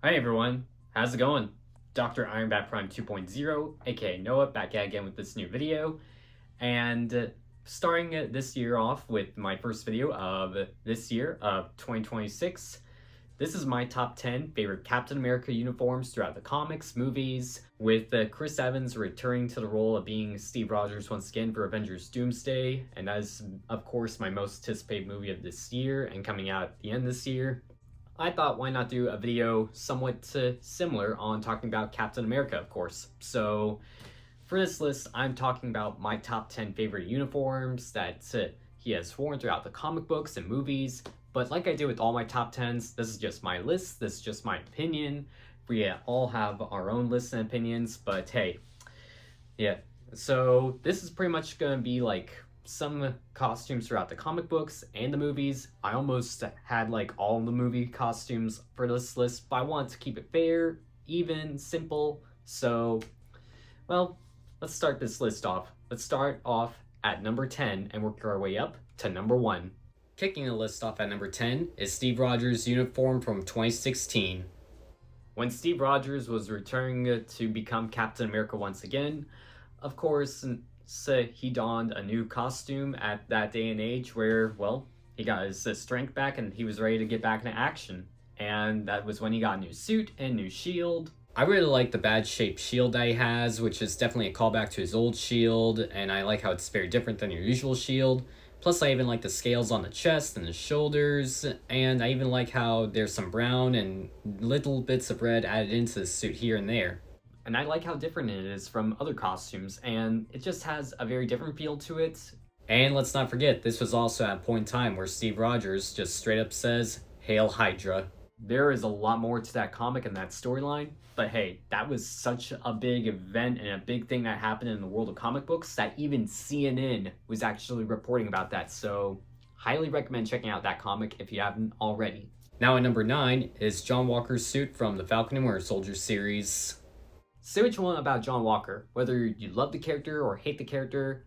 Hi everyone, how's it going? Dr. Ironbat Prime 2.0, aka Noah, back at again with this new video. And starting this year off with my first video of this year of 2026. This is my top 10 favorite Captain America uniforms throughout the comics, movies, with Chris Evans returning to the role of being Steve Rogers once again for Avengers Doomsday. And that is, of course, my most anticipated movie of this year and coming out at the end this year. I thought why not do a video somewhat similar on talking about Captain America, of course. So for this list, I'm talking about my top 10 favorite uniforms that he has worn throughout the comic books and movies. But like I do with all my top 10s, this is just my list, this is just my opinion. We all have our own lists and opinions, but hey, yeah. So this is pretty much gonna be like some costumes throughout the comic books and the movies. I almost had like all the movie costumes for this list, but I wanted to keep it fair, even, simple. So, well, let's start this list off. Let's start off at number 10 and work our way up to number 1. Kicking the list off at number 10 is Steve Rogers' uniform from 2016. When Steve Rogers was returning to become Captain America once again, of course, he donned a new costume at that day and age where, well, he got his strength back and he was ready to get back into action. And that was when he got a new suit and new shield. I really like the badge shaped shield that he has, which is definitely a callback to his old shield, and I like how it's very different than your usual shield. Plus, I even like the scales on the chest and the shoulders, and I even like how there's some brown and little bits of red added into the suit here and there. And I like how different it is from other costumes, and it just has a very different feel to it. And let's not forget, this was also at a point in time where Steve Rogers just straight up says, "Hail Hydra." There is a lot more to that comic and that storyline, but hey, that was such a big event and a big thing that happened in the world of comic books that even CNN was actually reporting about that, so highly recommend checking out that comic if you haven't already. Now at number 9 is John Walker's suit from the Falcon and Winter Soldier series. Say what you want about John Walker, whether you love the character or hate the character.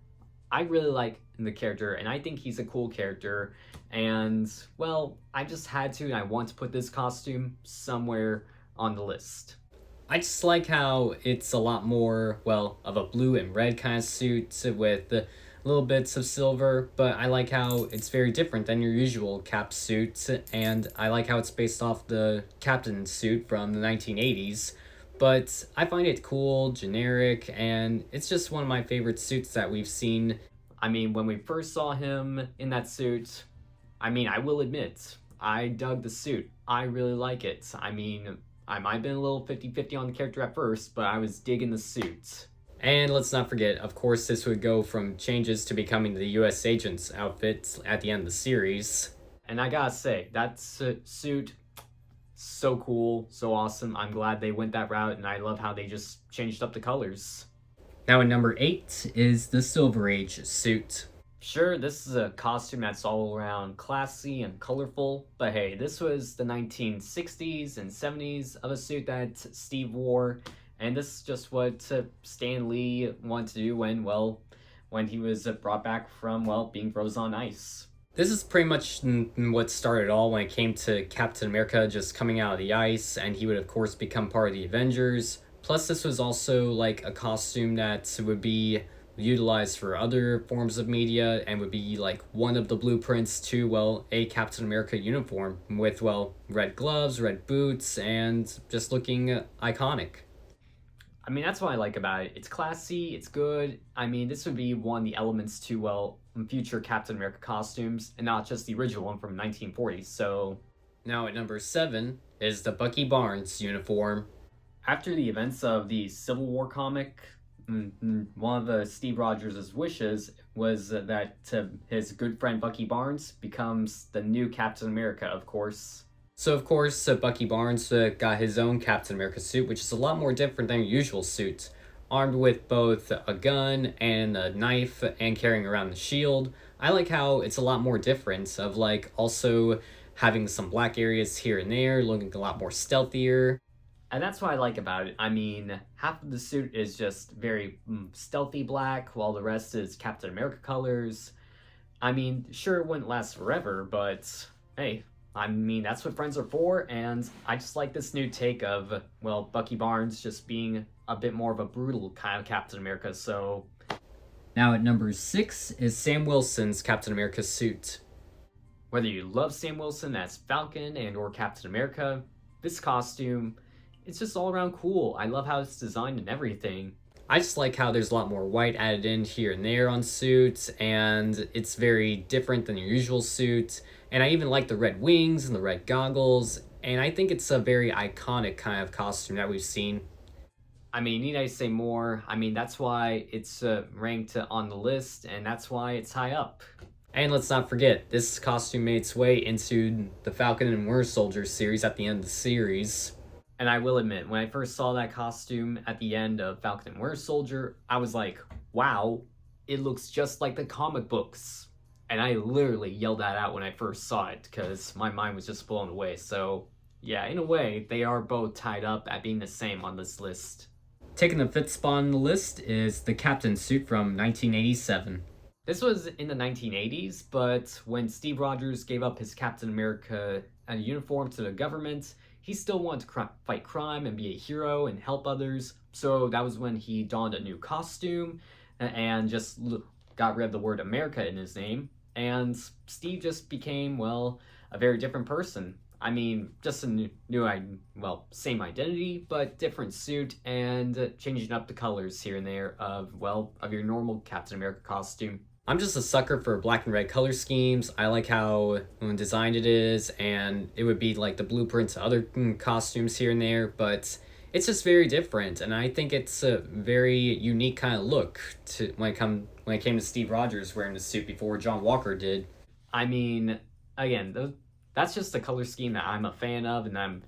I really like the character, and I think he's a cool character. And, well, I just had to, and I want to put this costume somewhere on the list. I just like how it's a lot more, well, of a blue and red kind of suit with little bits of silver, but I like how it's very different than your usual Cap suit, and I like how it's based off the Captain suit from the 1980s. But I find it cool, generic, and it's just one of my favorite suits that we've seen. I mean, when we first saw him in that suit, I mean, I will admit, I dug the suit. I really like it. I mean, I might have been a little 50-50 on the character at first, but I was digging the suit. And let's not forget, of course, this would go from changes to becoming the US Agent's outfit at the end of the series. And I gotta say, that suit, so cool, so awesome. I'm glad they went that route, and I love how they just changed up the colors. Now at number 8 is the Silver Age suit. Sure, this is a costume that's all around classy and colorful, but hey, this was the 1960s and 70s of a suit that Steve wore, and this is just what Stan Lee wanted to do when he was brought back from, well, being frozen on ice. This is pretty much what started it all when it came to Captain America just coming out of the ice, and he would of course become part of the Avengers. Plus, this was also like a costume that would be utilized for other forms of media and would be like one of the blueprints to, well, a Captain America uniform with, well, red gloves, red boots, and just looking iconic. I mean, that's what I like about it. It's classy, it's good. I mean, this would be one of the elements to, well, future Captain America costumes, and not just the original one from 1940s, so... Now at number 7 is the Bucky Barnes uniform. After the events of the Civil War comic, one of Steve Rogers' wishes was that his good friend Bucky Barnes becomes the new Captain America, of course. So, of course, Bucky Barnes got his own Captain America suit, which is a lot more different than your usual suit. Armed with both a gun and a knife and carrying around the shield. I like how it's a lot more different, of like also having some black areas here and there, looking a lot more stealthier. And that's what I like about it. I mean, half of the suit is just very stealthy black, while the rest is Captain America colors. I mean, sure, it wouldn't last forever, but hey, I mean, that's what friends are for, and I just like this new take of, well, Bucky Barnes just being a bit more of a brutal kind of Captain America, so... Now at number 6 is Sam Wilson's Captain America suit. Whether you love Sam Wilson as Falcon and or Captain America, this costume, it's just all around cool. I love how it's designed and everything. I just like how there's a lot more white added in here and there on suits, and it's very different than your usual suit. And I even like the red wings and the red goggles, and I think it's a very iconic kind of costume that we've seen. I mean, need I say more? I mean, that's why it's ranked on the list, and that's why it's high up. And let's not forget, this costume made its way into the Falcon and Winter Soldier series at the end of the series. And I will admit, when I first saw that costume at the end of Falcon and Winter Soldier, I was like, wow, it looks just like the comic books. And I literally yelled that out when I first saw it, because my mind was just blown away. So, yeah, in a way, they are both tied up at being the same on this list. Taking the 5th spot on the list is the Captain suit from 1987. This was in the 1980s, but when Steve Rogers gave up his Captain America uniform to the government, he still wanted to fight crime and be a hero and help others. So that was when he donned a new costume and just got rid of the word America in his name. And Steve just became, well, a very different person. I mean, just a same identity, but different suit and changing up the colors here and there of your normal Captain America costume. I'm just a sucker for black and red color schemes. I like how designed it is, and it would be like the blueprint to other costumes here and there, but it's just very different, and I think it's a very unique kind of look to when it came to Steve Rogers wearing the suit before John Walker did. I mean, again, that's just a color scheme that I'm a fan of and I'm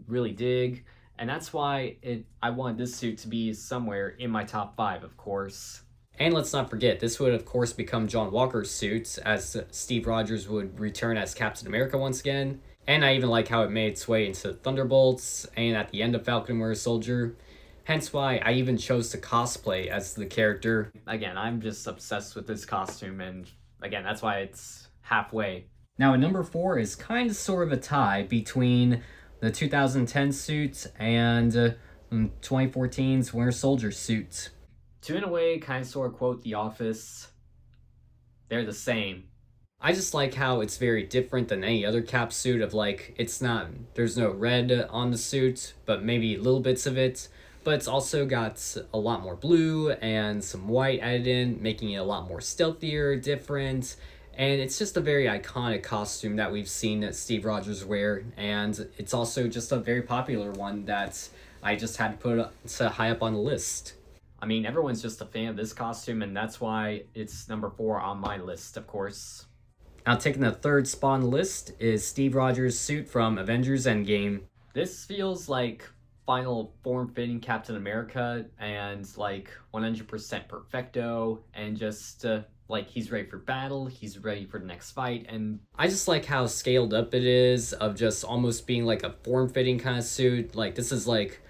really dig, and that's why I wanted this suit to be somewhere in my top 5, of course. And let's not forget, this would of course become John Walker's suit, as Steve Rogers would return as Captain America once again. And I even like how it made its way into Thunderbolts and at the end of Falcon and Winter Soldier. Hence why I even chose to cosplay as the character. Again, I'm just obsessed with this costume, and again, that's why it's halfway. Now at number 4 is kind of sort of a tie between the 2010 suit and 2014's Winter Soldier suit. To in a way kind of sort of quote The Office, they're the same. I just like how it's very different than any other Cap suit of there's no red on the suit, but maybe little bits of it. But it's also got a lot more blue and some white added in, making it a lot more stealthier, different. And it's just a very iconic costume that we've seen Steve Rogers wear. And it's also just a very popular one that I just had to put high up on the list. I mean, everyone's just a fan of this costume, and that's why it's number 4 on my list, of course. Now, taking the 3rd spot on the list is Steve Rogers' suit from Avengers Endgame. This feels like final form-fitting Captain America, and like 100% perfecto, and just like he's ready for battle, he's ready for the next fight, and I just like how scaled up it is, of just almost being like a form-fitting kind of suit. Like, this is like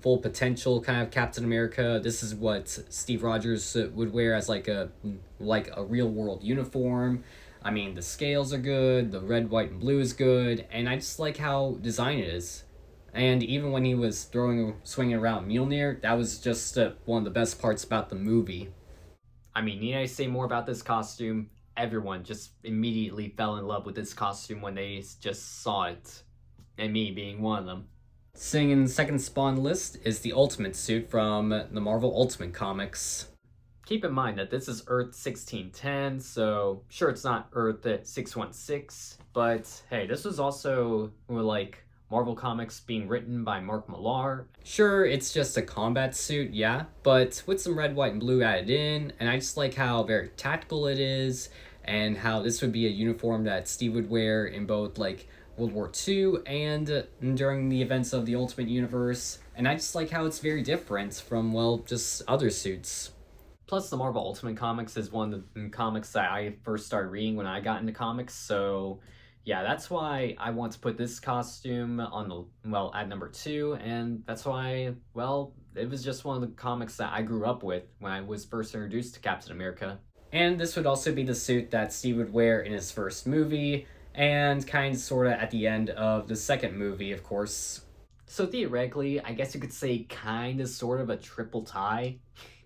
full potential kind of Captain America. This is what Steve Rogers would wear as like a real world uniform. I mean, the scales are good, the red, white, and blue is good, and I just like how designed it is. And even when he was swinging around Mjolnir, that was just one of the best parts about the movie. I mean, need I say more about this costume? Everyone just immediately fell in love with this costume when they just saw it, and me being one of them. Sitting in the 2nd spot on the list is the Ultimate suit from the Marvel Ultimate Comics. Keep in mind that this is Earth 1610, so sure, it's not Earth 616, but hey, this was also like Marvel Comics being written by Mark Millar. Sure, it's just a combat suit, yeah, but with some red, white, and blue added in, and I just like how very tactical it is, and how this would be a uniform that Steve would wear in both like World War II and during the events of the Ultimate Universe, and I just like how it's very different from, well, just other suits. Plus, the Marvel Ultimate Comics is one of the comics that I first started reading when I got into comics, so yeah, that's why I want to put this costume on at number 2, and that's why, well, it was just one of the comics that I grew up with when I was first introduced to Captain America. And this would also be the suit that Steve would wear in his first movie, and kind of sort of at the end of the second movie, of course. So theoretically, I guess you could say kind of sort of a triple tie.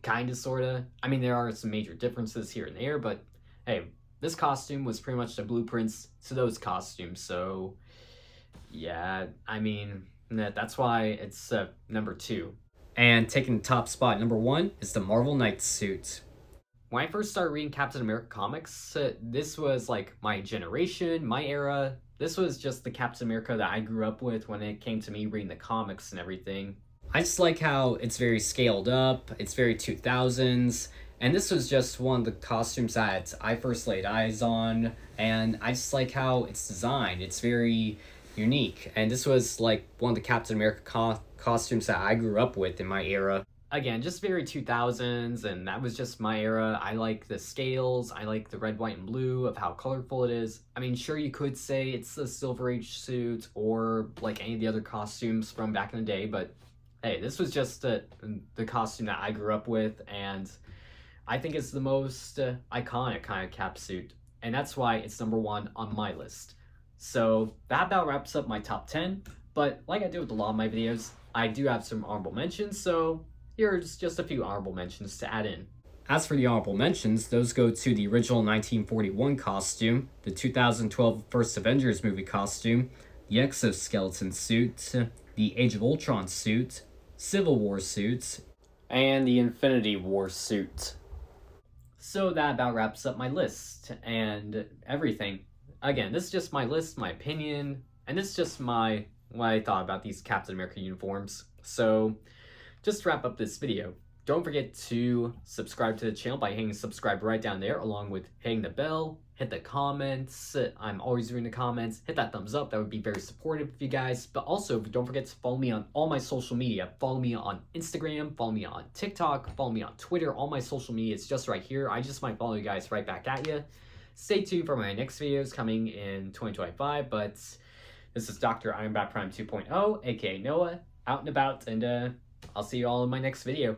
Kind of sort of. I mean, there are some major differences here and there, but hey, this costume was pretty much the blueprints to those costumes, so yeah, I mean, that's why it's number 2. And taking the top spot, number 1, is the Marvel Knight suit. When I first started reading Captain America comics, this was like my generation, my era. This was just the Captain America that I grew up with when it came to me reading the comics and everything. I just like how it's very scaled up, it's very 2000s, and this was just one of the costumes that I first laid eyes on, and I just like how it's designed. It's very unique, and this was like one of the Captain America costumes that I grew up with in my era. Again, just very 2000s, and that was just my era. I like the scales, I like the red, white, and blue of how colorful it is. I mean, sure, you could say it's the Silver Age suit or like any of the other costumes from back in the day, but hey, this was just the costume that I grew up with, and I think it's the most iconic kind of cap suit, and that's why it's number 1 on my list. So that about wraps up my top 10, but like I do with a lot of my videos, I do have some honorable mentions, so here's just a few honorable mentions to add in. As for the honorable mentions, those go to the original 1941 costume, the 2012 First Avengers movie costume, the exoskeleton suit, the Age of Ultron suit, Civil War suit, and the Infinity War suit. So that about wraps up my list and everything. Again, this is just my list, my opinion, and this is just what I thought about these Captain America uniforms. So just to wrap up this video, don't forget to subscribe to the channel by hitting subscribe right down there, along with hitting the bell, hit the comments. I'm always reading the comments. Hit that thumbs up. That would be very supportive of you guys. But also, don't forget to follow me on all my social media. Follow me on Instagram. Follow me on TikTok. Follow me on Twitter. All my social media is just right here. I just might follow you guys right back at you. Stay tuned for my next videos coming in 2025. But this is Dr. Iron Bat Prime 2.0, aka Noah, out and about, and I'll see you all in my next video.